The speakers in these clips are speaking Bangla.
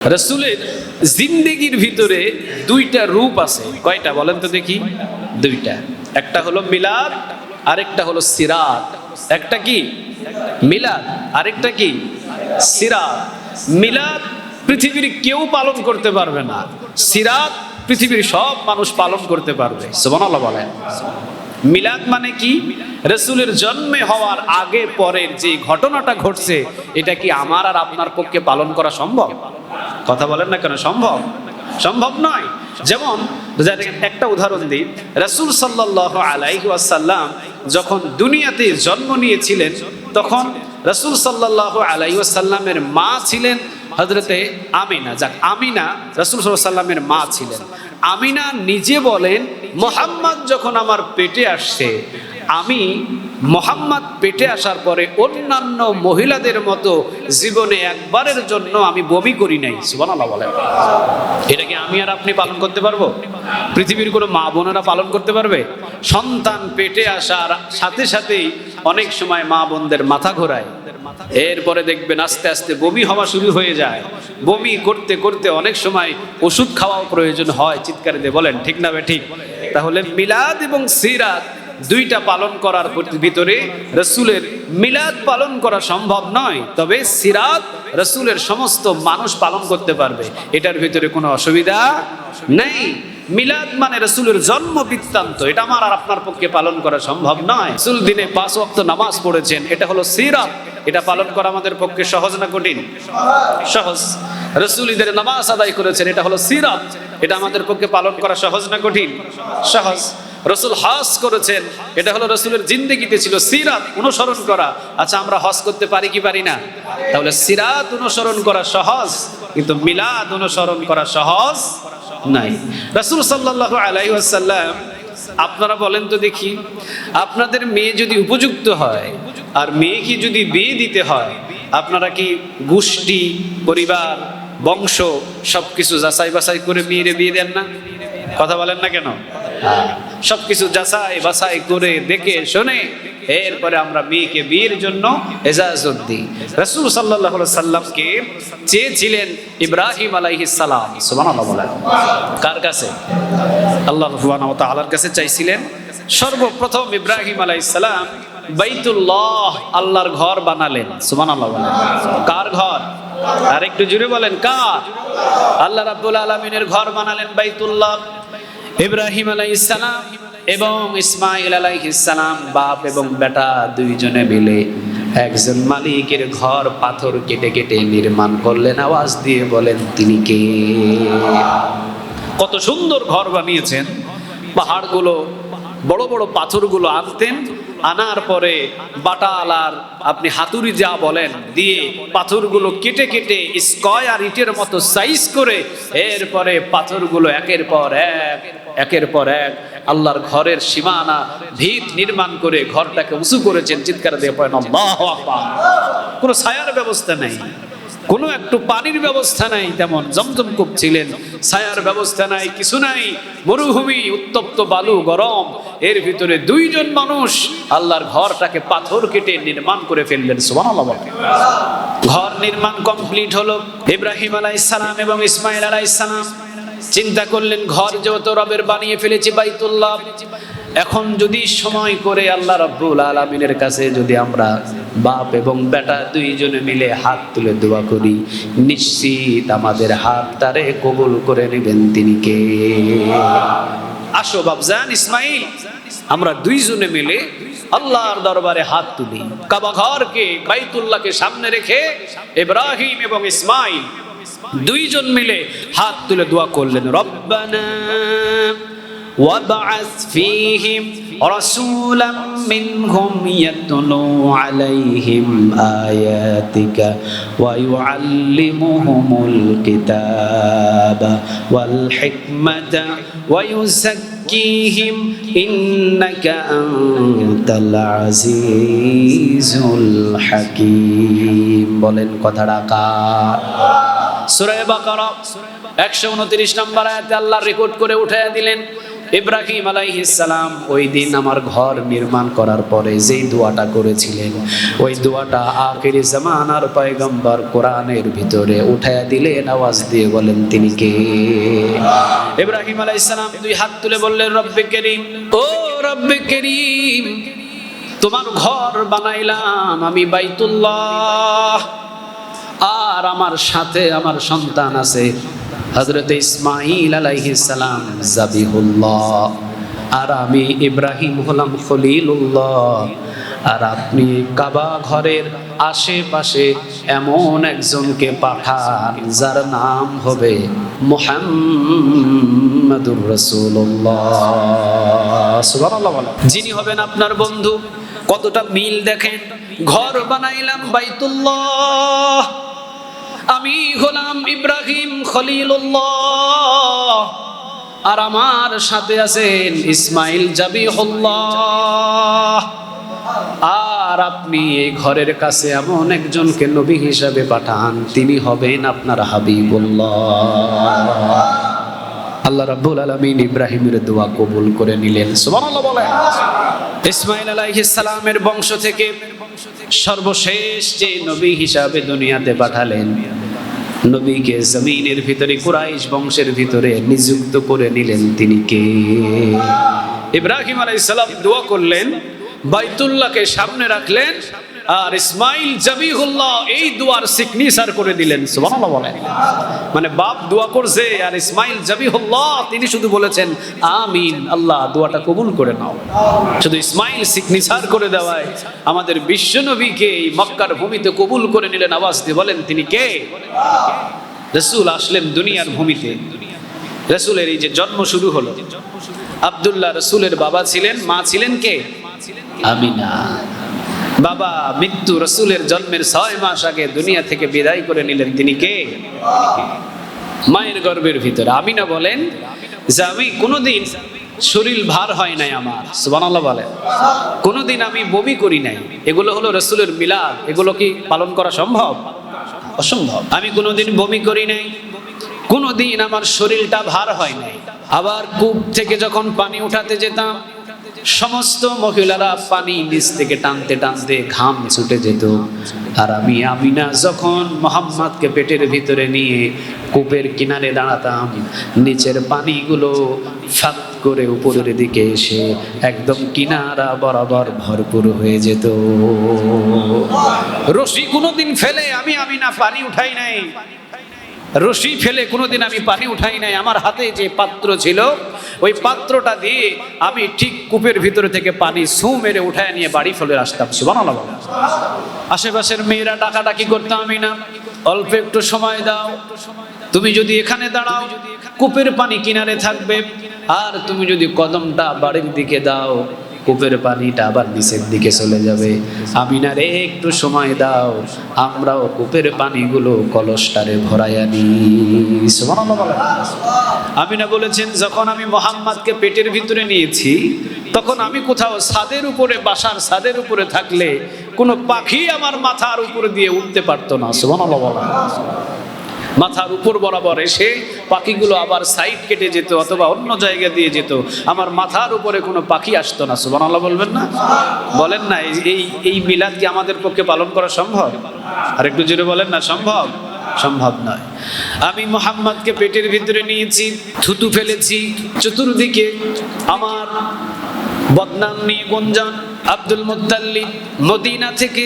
রাসূলের জিন্দেগির ভিতরে দুইটা রূপ আছে। কয়টা বলেন তো দেখি? দুইটা। একটা হলো মিলাদ, আরেকটা হলো সিরাত। একটা কি মিলাদ, আরেকটা কি সিরাত। মিলাদ পৃথিবীর কেউ পালন করতে পারবে না, সিরাত পৃথিবীর সব মানুষ পালন করতে পারবে। সুবহানাল্লাহ বলেন। মিলাদ মানে কি? রাসূলের জন্মে হওয়ার আগে পরের যে ঘটনাটা ঘটছে, এটা কি আমার আর আপনার পক্ষে পালন করা সম্ভব? কথা বলেন না কেন? সম্ভব? সম্ভব নয়। যেমন একটা উদাহরণ দিই, রাসূল সাল্লাল্লাহু আলাইহি ওয়াসাল্লাম যখন দুনিয়াতে জন্ম নিয়েছিলেন, তখন রাসূল সাল্লাল্লাহু আলাইহি ওয়াসাল্লামের মা ছিলেন হযরতে আমিনা। আমিনা রাসূল সাল্লাল্লাহু আলাইহি ওয়াসাল্লামের মা ছিলেন। আমিনা নিজে বলেন, মুহাম্মদ যখন আমার পেটে আসছে, আমি মুহাম্মদ পেটে আসার পরে অন্যান্য মহিলাদের মতো জীবনে একবারের জন্য আমি বমি করি নাই। সুবহানাল্লাহ বলেন। এটা কি আমি আর আপনি পালন করতে পারবো? পৃথিবীর কোনো মা বোনেরা পালন করতে পারবে? সন্তান পেটে আসার সাথে সাথেই অনেক সময় মা বোনদের মাথা ঘোরায়, এরপরে দেখবেন আস্তে আস্তে বমি হওয়া শুরু হয়ে যায়। বমি করতে করতে অনেক সময় ওষুধ খাওয়াও প্রয়োজন হয়। চিৎকার দিয়ে বলেন ঠিক না ঠিক? তাহলে মিলাদ এবং সিরাত দুইটা পালন করার ভিতরে রাসূলের মিলাদ পালন করা সম্ভব নয়, তবে সিরাত রাসূলের সমস্ত মানুষ পালন করতে পারবে, এটার ভিতরে কোনো অসুবিধা নেই। মিলাদ মানে রাসূলের জন্ম বৃত্তান্ত, এটা আমার আর আপনার পক্ষে পালন করা সম্ভব নয়। রাসূল দিনে 5 ওয়াক্ত নামাজ পড়েছেন, এটা হলো সিরাত। এটা পালন করা আমাদের পক্ষে সহজ না কঠিন? সহজ। রাসূল ঈদের নামাজ আদায় করেছেন, এটা হলো সিরাত। এটা আমাদের পক্ষে পালন করা সহজ না কঠিন? সহজ। রাসূল হজ করেছেন, এটা হলো রাসূলের জিন্দেগিতে ছিল সিরাত অনুসরণ করা। আচ্ছা, আমরা হজ করতে পারি কি পারি না? তাহলে সিরাত অনুসরণ করা সহজ, কিন্তু মিলাদ অনুসরণ করা সহজ নাই। রাসূল সাল্লাল্লাহু আলাইহি ওয়াসাল্লাম, আপনারা বলেন তো দেখি, আপনাদের মেয়ে যদি উপযুক্ত হয় আর মেয়েকে যদি বিয়ে দিতে হয়, আপনারা কি গোষ্ঠী, পরিবার, বংশ সবকিছু যাচাই বাছাই করে মেয়েরে বিয়ে দেন না? কথা বলেন না কেন? সবকিছু যাচাই বাছাই করে দেখে শুনে এরপরে আমরা মেয়েকে বিয়ের জন্য ইজাজত দিই। রাসূল সাল্লাল্লাহু আলাইহি সাল্লামকে চেয়েছিলেন ইব্রাহিম আলাইহিস সালাম। সুবহানাল্লাহ বলেন। কার কাছে? আল্লাহ সুবহানাহু ওয়া তাআলার কাছে চাইছিলেন। সর্বপ্রথম ইব্রাহিম আলাইহিস সালাম বাইতুল্লাহ, আল্লাহর ঘর বানালেন। সুবহানাল্লাহ বলেন। কার ঘর? আর একটু জোরে বলেন, কার? আল্লাহ রাব্বুল আলামিনের ঘর বানালেন বাইতুল্লাহ। ইব্রাহিম আলাইহিস সালাম এবং ইসমাঈল আলাইহিস সালাম, বাপ এবং বেটা দুইজনে মিলে একজন মালিকের ঘর পাথর কেটে কেটে নির্মাণ করলেন। আওয়াজ দিয়ে বলেন, তিনি কে? কত সুন্দর ঘর বানিয়েছেন। পাহাড়গুলো, বড় বড় পাথরগুলো আনতেন, আনার পরে বাটালার আপনি হাতুড়ি যা বলেন দিয়ে পাথরগুলো কেটে কেটে স্কয়ার ইটের মতো সাইজ করে এরপরে পাথরগুলো একের পর এক আল্লাহর ঘরের সীমানা ভিত নির্মাণ করে ঘরটাকে উঁচু করেছেন। চিৎকার দিয়ে পড়েন আল্লাহু আকবার। কোনো ছায়ার ব্যবস্থা নেই, কোনো একটু পানির ব্যবস্থা নাই। তেমন জমজম কূপ ছিলেন, ছায়ার ব্যবস্থা নাই, কিছু নাই। মরুভূমি, উত্তপ্ত বালু, গরম, এর ভিতরে দুইজন মানুষ আল্লাহর ঘরটাকে পাথর কেটে নির্মাণ করে ফেললেন। সুবহানাল্লাহ। ঘর নির্মাণ কমপ্লিট হলো। ইব্রাহিম আলাইহিস সালাম এবং ইসমাঈল আলাইহিস সালাম চিন্তা করলেন, ঘর যেহেতু রবের বানিয়ে ফেলেছি বাইতুল্লাহ, এখন যদি সময় করে আল্লাহ রাব্বুল আলামিনের কাছে যদি আমরা বাপ এবং বেটা দুইজনে মিলে হাত তুলে দোয়া করি, নিশ্চিত আমাদের হাত তারে কবুল করে নেবেন। তিনি কে? আসো বাপজান ইসমাঈল, আমরা দুইজনে মিলে আল্লাহর দরবারে হাত তুলি। কাবা ঘরকে, বাইতুল্লাহকে সামনে রেখে ইব্রাহিম এবং ইসমাঈল দুইজন মিলে হাত তুলে দোয়া করলেন, রব্বানা ওয়াবআস ফীহিম রাসূলাম মিনহুম ইয়াতলু আলাইহিম আয়াতিকা ওয়া ইউআল্লিমুহুমুল কিতাবা ওয়াল হিকমাতা ওয়া ইউযাক্কিহিম ইন্নাকা আনতাল আজিজুল হাকীম। বলেন কথাটা কার? সূরা বাকারা 129 নম্বর আয়াতে আল্লাহ রেকর্ড করে উঠায়া দিলেন, ইব্রাহিম আলাইহিস সালাম ওই দিন আমার ঘর নির্মাণ করার পরে যেই দোয়াটা করেছিলেন, ওই দোয়াটা আখিরি জামানার পয়গম্বর কোরআনের ভিতরে উঠায়া দিলেন। আওয়াজ দিয়ে বলেন তিনি কে? ইব্রাহিম আলাইহিস সালাম দুই হাত তুলে বললেন, রব্বে করিম, ও রব্বে করিম, তোমার ঘর বানাইলাম আমি বাইতুল্লাহ, আর আমার সাথে আমার সন্তান আছে হযরত ইসমাঈল আলাইহিস সালাম যাবিহুল্লাহ, আর আমি ইব্রাহিম হলাম খলিলুল্লাহ। আর আপনি কাবা ঘরের আশেপাশে এমন একজনকে পাঠান যার নাম হবে মুহাম্মাদুর রাসূলুল্লাহ, সুবহানাল্লাহ বলেন, যিনি হবেন আপনার বন্ধু। কতটা মিল দেখেন, ঘর বানাইলাম বাইতুল্লাহ, আমি হলাম ইব্রাহিম খলিলুল্লাহ, আর আমার সাথে আছেন ইসমাইল জাবিহুল্লাহ, আর আপনি এই ঘরের কাছে এমন একজনকে নবী হিসাবে পাঠান, তিনি হবেন আপনার হাবিবুল্লাহ। আল্লাহ রাব্বুল আলামিন ইব্রাহিমের দোয়া কবুল করে নিলেন, সুবহানাল্লাহ বলেন। ইসমাইল আলাইহিস সালামের বংশ থেকে সর্বশেষ যে নবী হিসাবে দুনিয়াতে পাঠালেন, নবীকে জমিনের ভিতরে কুরাইশ বংশের ভিতরে নিযুক্ত করে নিলেন, তিনি কে? ইব্রাহিম আলাইহিস সালাম দোয়া করলেন, বাইতুল্লাহকে সামনে রাখলেন, আর ইসমাইল জাবিহুল্লাহ এই দোয়ার সিগনেচার করে দিলেন, সুবহানাল্লাহ বলেন। মানে বাপ দোয়া করছে আর ইসমাইল জাবিহুল্লাহ তিনি শুধু বলেছেন আমিন, আল্লাহ দোয়াটা কবুল করে নাও। শুধু ইসমাইল সিগনেচার করে দেওয়ায় আমাদের বিশ্ব নবীকে এই মক্কার ভূমিতে কবুল করে নিলেন। আওয়াজ দিয়ে বলেন তিনি কে? রাসূল আসলেন দুনিয়ার ভূমিতে, রাসূলের এই যে জন্ম শুরু হলো। আব্দুল্লাহ রাসূলের বাবা ছিলেন, মা ছিলেন কে? আমিনা। বাবা মৃত্যু রাসূলের জন্মের 6 মাস আগে দুনিয়া থেকে বিদায় করে নিলেন, তিনি কে? মায়ের গর্ভের ভিতরে। আমিনা বলেন যে আমি কোনোদিন শরীর ভার হয় নাই আমার, সুবহানাল্লাহ বলেন, কোনোদিন আমি বমি করি নাই। এগুলো হলো রাসূলের মিলাদ, এগুলো কি পালন করা সম্ভব? অসম্ভব। আমি কোনোদিন বমি করি নাই, কোনোদিন আমার শরীরটা ভার হয় নাই। আবার কূপ থেকে যখন পানি উঠাতে যেতাম, সমস্ত মহিলারা পানি নিচ থেকে টানতে টানতে ঘাম ছুটে যেত, আর আমি আমিনা যখন মোহাম্মদকে পেটের ভিতরে নিয়ে কূপের কিনারে দাঁড়াতাম, নিচের পানিগুলো ফাঁক করে উপরের দিকে এসে একদম কিনারা বরাবর ভরপুর হয়ে যেত। রশি কোনোদিন ফেলে আমি আমিনা পানি উঠাই নাই, রশি ফেলে কোনোদিন আমি পানি উঠাই নাই। আমার হাতে যে পাত্র ছিল, ওই পাত্রটা দিয়ে আমি ঠিক কূপের ভিতরে থেকে পানি সু মেরে উঠায় নিয়ে বাড়ি ফেলে আসতাম, সুবহানাল্লাহ। আশেপাশের মেয়েরা ডাকাডাকি করতাম, আমি না অল্প একটু সময় দাও, তুমি যদি এখানে দাঁড়াও কূপের পানি কিনারে থাকবে, আর তুমি যদি কদমটা বাড়ির দিকে দাও কূপের পানিটা আবার নিচের দিকে চলে যাবে। আমিনা রে একটু সময় দাও, আমরাও কূপের পানিগুলো কলসটারে ভরাই আনি, সুবহানাল্লাহ বলেন। আমিনা বলেছেন যখন আমি মোহাম্মদকে পেটের ভিতরে নিয়েছি, তখন আমি কোথাও ছাদের উপরে, বাসার ছাদের উপরে থাকলে কোনো পাখি আমার মাথার উপরে দিয়ে উঠতে পারতো না, সুবহানাল্লাহ বলেন। মাথার উপর বরাবর এসে পাখিগুলো আবার সাইড কেটে যেত অথবা অন্য জায়গা দিয়ে যেত, আমার মাথার উপরে কোনো পাখি আসতো না, সুবহানাল্লাহ বলবেন না? বলেন না, এই মিলাদ কি আমাদের পক্ষে পালন করা সম্ভব? আর একটু জোরে বলেন না, সম্ভব? সম্ভব নয়। আমি মোহাম্মদকে পেটের ভিতরে নিয়েছি, থুতু ফেলেছি, চতুর্দিকে আমার বদনাম নিয়ে গুঞ্জন। আব্দুল মুত্তালিব মদিনা থেকে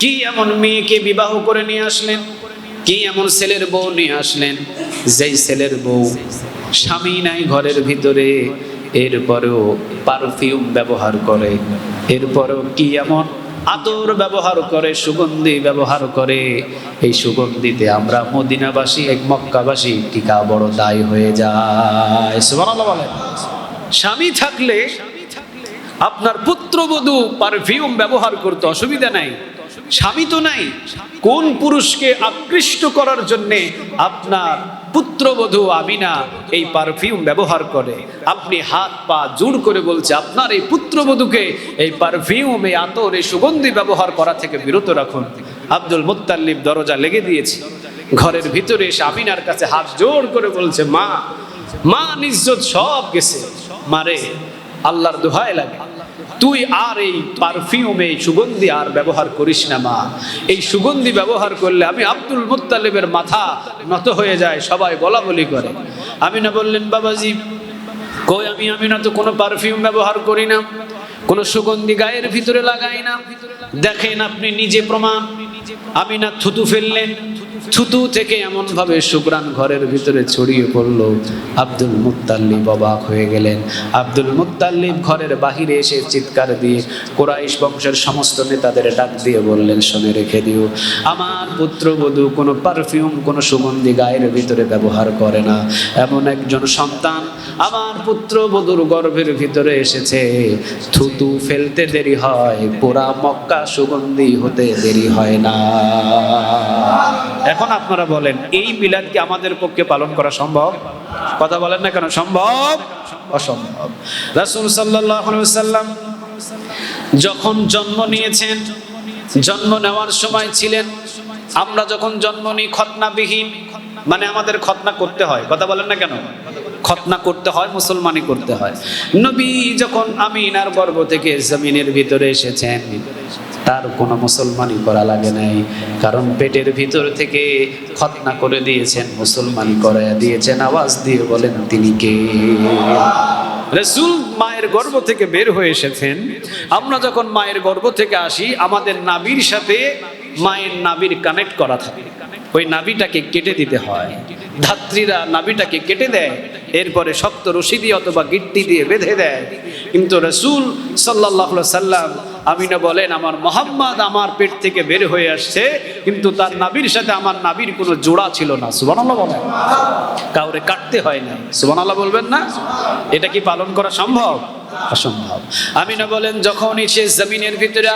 কি এমন মেয়েকে বিবাহ করে নিয়ে আসলেন, কি এমন ছেলের বউ নিয়ে আসলেন, যেই ছেলের বউ স্বামী নাই ঘরের ভিতরে, এরপরেও পারফিউম ব্যবহার করে, এরপরেও কি এমন আতর ব্যবহার করে, সুগন্ধি ব্যবহার করে। এই সুগন্ধিতে আমরা মদিনাবাসী, এক মক্কাবাসী টিকা বড় দায় হয়ে যায়, সুবহানাল্লাহ বলেন। স্বামী থাকলে আপনার পুত্রবধূ পারফিউম ব্যবহার করতে অসুবিধা নাই, স্বামী তো নাই। কোন পুরুষকে আকৃষ্ট করার জন্যে আপনার পুত্রবধূ আমিনা এই পারফিউম ব্যবহার করে? আপনি হাত পা জোড় করে বলছে আপনার এই পুত্রবধূকে এই পারফিউম, এই আতর, এই সুগন্ধি ব্যবহার করা থেকে বিরত রাখুন। আব্দুল মুত্তালিব দরজা লেগে দিয়েছে, ঘরের ভিতরে এসে আমিনার কাছে হাত জোড় করে বলছে, মা, মা ইজ্জত সব গেছে, মারে আল্লাহর দোহাই লাগে, তুই আর এই পারফিউম, এই সুগন্ধি আর ব্যবহার করিস না মা। এই সুগন্ধি ব্যবহার করলে আমি আব্দুল মুত্তালিবের মাথা নত হয়ে যায়, সবাই বলা বলি করে। আমিনা বললেন, বাবাজি কই, আমিনা তো কোনো পারফিউম ব্যবহার করি না, কোনো সুগন্ধি গায়ের ভিতরে লাগাই না। দেখেন আপনি নিজে প্রমাণ। আমিনা থুতু ফেললেন, থুতু থেকে এমন ভাবে সুগ্রাণ ঘরের ভিতরে ছড়িয়ে পড়ল, আব্দুল মুত্তালিব অবাক হয়ে গেলেন। আব্দুল মুত্তালিব ঘরের বাহিরে এসে চিৎকার দিয়ে কুরাইশ বংশের সমস্ত নেতাদের ডাক দিয়ে বললেন, শুনে রেখে দিও, আমার পুত্রবধূ কোনো পারফিউম, কোনো সুগন্ধি গায়ের ভিতরে ব্যবহার করে না। এমন একজন সন্তান আমার পুত্রবধূর গর্ভের ভিতরে এসেছে, থুতু ফেলতে দেরি হয়, পুরা মক্কা সুগন্ধি হতে দেরি হয় না। এখন আপনারা বলেন, এই মিলাদ কি আমাদের পক্ষে পালন করা সম্ভব? কথা বলেন না কেন, সম্ভব? অসম্ভব। রাসূল সাল্লাল্লাহু আলাইহি ওয়াসাল্লাম যখন জন্ম নিয়েছেন, জন্ম নেওয়ার সময় ছিলেন, আমরা যখন জন্ম নিই খতনাবিহীন, মানে আমাদের খতনা করতে হয়। কথা বলেন না কেন, খতনা করতে হয়, মুসলমানি করতে হয়। নবী যখন আমিনার গর্ভ থেকে জমিনের ভিতরে এসেছেন, তার কোনো মুসলমানি করা লাগে নাই, কারণ পেটের ভিতর থেকে খতনা করে দিয়েছেন, মুসলমানি করাইয়া দিয়েছেন। আওয়াজ দিয়ে বলেন, তিনি কে? রাসূল মায়ের গর্ভ থেকে বের হয়ে এসেছেন। আমরা যখন মায়ের গর্ভ থেকে আসি, আমাদের নাভির সাথে মায়ের নাভির কানেক্ট করা থাকে, ওই নাভিটাকে কেটে দিতে হয়। ধাত্রীরা নাভিটাকে কেটে দেয়, এরপরে শক্ত রশি দিয়ে অথবা গিট্টি দিয়ে বেঁধে দেয়। কিন্তু রাসূল সাল্লাল্লাহু আলাইহি সাল্লাম, আমিনা বলেন, আমার মুহাম্মদ আমার পেট থেকে বের হয়ে আসছে, কিন্তু তার নাভির সাথে আমার নাভির কোনো জোড়া ছিল না। সুবহানাল্লাহ বলেন, কাউরে কাটতে হয় না। সুবহানাল্লাহ বলবেন না? এটা কি পালন করা সম্ভব? অসম্ভব। আমিনা বলেন, যখনই সে জমিনের ভিতরে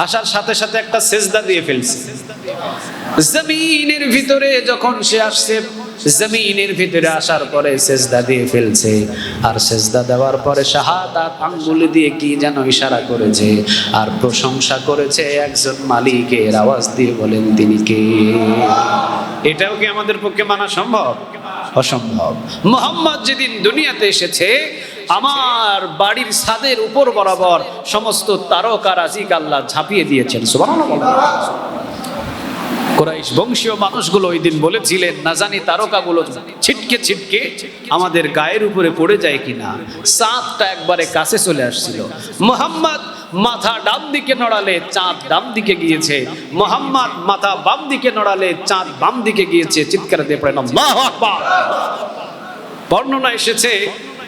আসার সাথে সাথে একটা সেজদা দিয়ে ফেলছে। জমিনের ভিতরে যখন সে আসছে, জমিনের ভিতরে আসার পরে সেজদা দিয়ে ফেলছে, আর সেজদা দেওয়ার পরে শাহাদাত আঙ্গুল দিয়ে কি যেন ইশারা করেছে, আর প্রশংসা করেছে একজন মালিকের। আওয়াজ দিয়ে বলেন, তিনি কে? এটাও কি আমাদের পক্ষে মানা সম্ভব? অসম্ভব। মুহাম্মদ যেদিন দুনিয়াতে এসেছে, আমার বাড়ির ছাদের উপর বরাবর সমস্ত তারকারাজিক আল্লাহ ঝাঁপিয়ে দিয়েছেন। সুবহানাল্লাহ। কুরাইশ বংশীয় মানুষগুলো ওই দিন বলেছিলেন, না জানি তারকাগুলো ছিটকে ছিটকে আমাদের গায়ের উপরে পড়ে যায় কিনা। চাঁদটা একবারে কাছে চলে আসছিল। মুহাম্মদ মাথা ডান দিকে নড়ালে চাঁদ ডান দিকে গিয়েছে, মুহাম্মদ মাথা বাম দিকে নড়ালে চাঁদ বাম দিকে গিয়েছে। চিৎকার দিয়ে পড়েন, আল্লাহু আকবার। বর্ণনা এসেছে,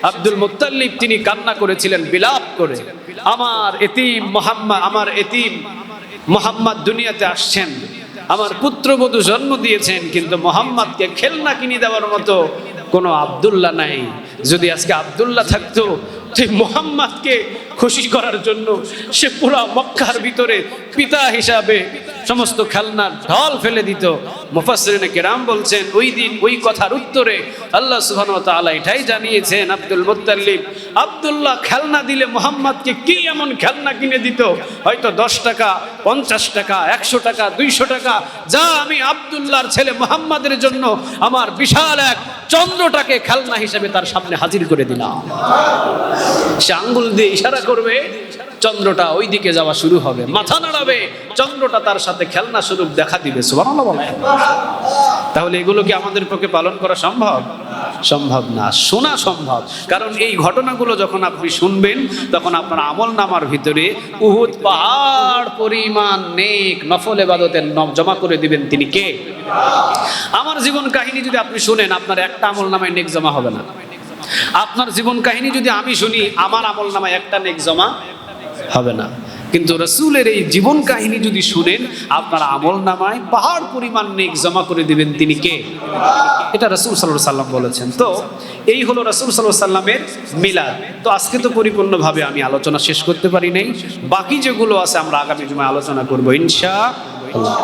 আব্দুল মুত্তালিব তিনি কান্না করেছিলেন বিলাপ করে, আমার এতিম মুহাম্মদ দুনিয়াতে আসছেন, আমার পুত্রবধূ জন্ম দিয়েছেন, কিন্তু মুহাম্মদকে খেলনা কিনে দেওয়ার মতো কোনো আব্দুল্লাহ নাই। যদি আজকে আব্দুল্লাহ থাকতো, সেই মুহাম্মদকে খুশি করার জন্য সে পুরা মক্কার ভিতরে পিতা হিসাবে সমস্ত খেলনার ঢল ফেলে দিত। মুফাসসিরিনে কেরাম বলছেন, ওই দিন ওই কথার উত্তরে আল্লাহ সুবহানাহু ওয়া তাআলা এটাই জানিয়েছেন, আব্দুল মুত্তালিব, আব্দুল্লাহ খেলনা দিলে মুহাম্মদকে কি এমন খেলনা কিনে দিত, হয়তো 10 টাকা, 50 টাকা, 100 টাকা, 200 টাকা, যা আমি আব্দুল্লাহর ছেলে মুহাম্মদের জন্য আমার বিশাল এক চন্দ্রটাকে খেলনা হিসেবে তার সামনে হাজির করে দিলাম। সে আঙ্গুল দিয়ে ইশারা করবে, চন্দ্রটা ওই দিকে যাওয়া শুরু হবে, মাথা নাড়াবে, চন্দ্রটা তার সাথে খেলনা স্বরূপ দেখা দিবে। সুবহানাল্লাহ বলেন। তাহলে এগুলো কি আমাদের পক্ষে পালন করা সম্ভব? সম্ভব না। শোনা সম্ভব, কারণ এই ঘটনাগুলো যখন আপনি শুনবেন, তখন আপনার আমলনামার ভিতরে উহুদ পাহাড় পরিমাণ নেক নফল ইবাদতের জমা করে দিবেন। তিনি কে? আমার জীবন কাহিনী যদি আপনি শুনেন, আপনার একটা আমলনামায় নেক জমা হবে না। আপনার জীবন কাহিনী যদি আমি শুনি, আমার আমলনামায় একটা নেক জমা হবে না। কিন্তু রাসূলের এই জীবন কাহিনী যদি শুনেন, আপনার আমলনামায় পাহাড় পরিমাণ নেক জমা করে দিবেন। তিনি কে? এটা রাসূল সাল্লাল্লাহু আলাইহি সাল্লাম বলেছেন। তো এই হলো রাসূল সাল্লাল্লাহু আলাইহি সাল্লামের মিলাদ। তো আজকে তো পরিপূর্ণভাবে আমি আলোচনা শেষ করতে পারি নাই, বাকি যেগুলো আছে আমরা আগামী জুমায় আলোচনা করব ইনশাআল্লাহ।